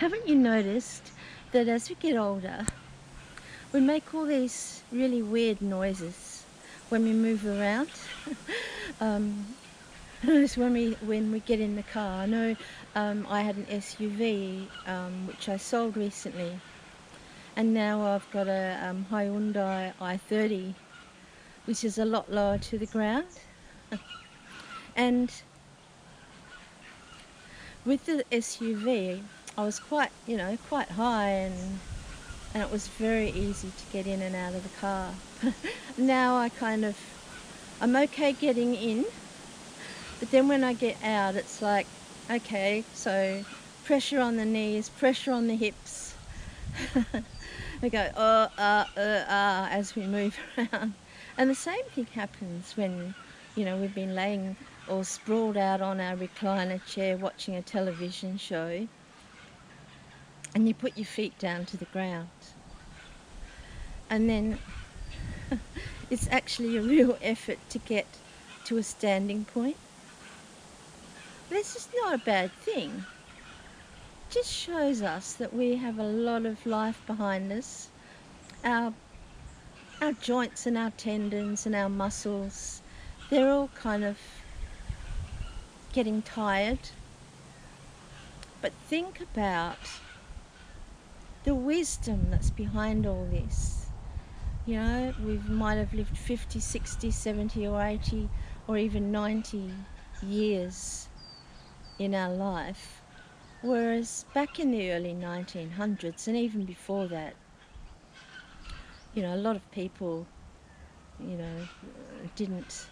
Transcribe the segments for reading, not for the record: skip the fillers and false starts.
Haven't you noticed that as we get older, we make all these really weird noises when we move around? um, notice when we get in the car. I know I had an SUV which I sold recently, and now I've got a Hyundai i30, which is a lot lower to the ground. And with the SUV, I was quite high, and it was very easy to get in and out of the car. Now I'm okay getting in, but then when I get out, it's like, okay, so pressure on the knees, pressure on the hips. We go, as we move around. And the same thing happens when, we've been laying or sprawled out on our recliner chair watching a television show, and you put your feet down to the ground. And then it's actually a real effort to get to a standing point. This is not a bad thing. It just shows us that we have a lot of life behind us. Our joints and our tendons and our muscles, they're all kind of getting tired. But think about the wisdom that's behind all this. We might have lived 50, 60, 70 or 80 or even 90 years in our life, whereas back in the early 1900s and even before that, a lot of people, didn't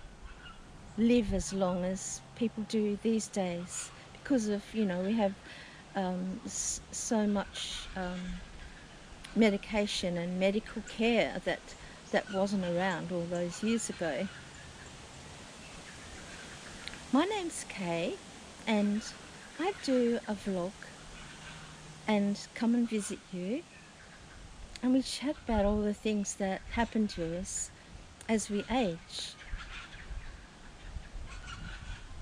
live as long as people do these days because of, we have so much medication and medical care that wasn't around all those years ago. My name's Kay, and I do a vlog and come and visit you, and we chat about all the things that happen to us as we age.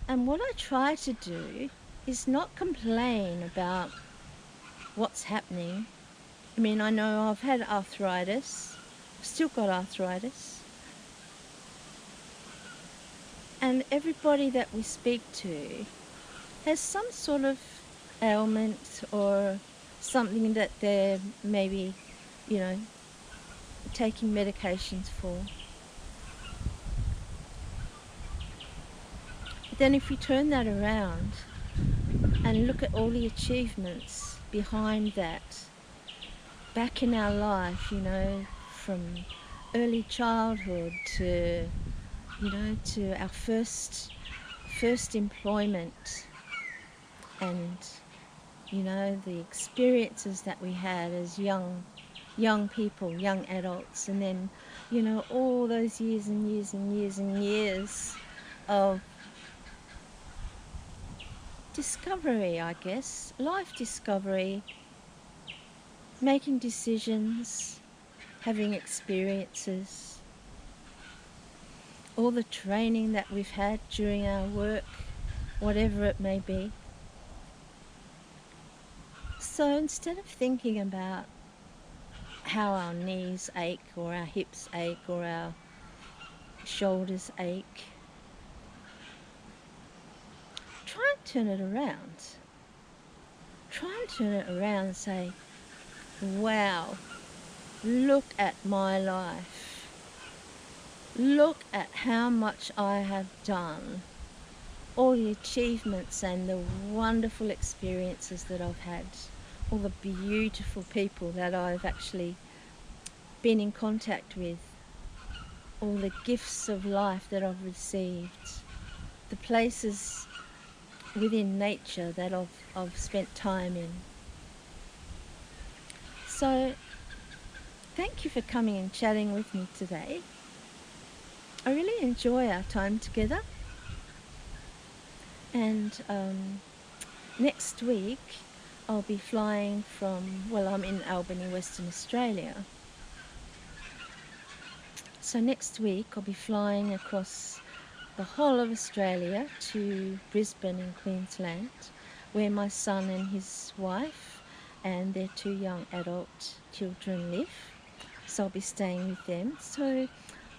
And what I try to do is not complain about what's happening. I mean, I know I've had arthritis, I've still got arthritis, and everybody that we speak to has some sort of ailment or something that they're maybe, taking medications for. But then if we turn that around and look at all the achievements behind that, back in our life, from early childhood to, to our first employment, and, the experiences that we had as young people, young adults, and then, all those years and years and years and years of discovery, I guess, life discovery, making decisions, having experiences, all the training that we've had during our work, whatever it may be. So instead of thinking about how our knees ache or our hips ache or our shoulders ache, try and turn it around. Try and turn it around and say, wow, look at my life. Look at how much I have done. All the achievements and the wonderful experiences that I've had. All the beautiful people that I've actually been in contact with. All the gifts of life that I've received. The places within nature that I've spent time in. So, thank you for coming and chatting with me today. I really enjoy our time together. And next week I'll be flying I'm in Albany, Western Australia. So next week I'll be flying across the whole of Australia to Brisbane in Queensland, where my son and his wife and their two young adult children live. So I'll be staying with them. So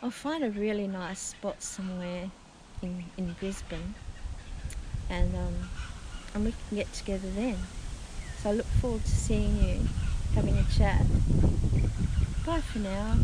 I'll find a really nice spot somewhere in Brisbane, and we can get together then. So I look forward to seeing you, having a chat. Bye for now.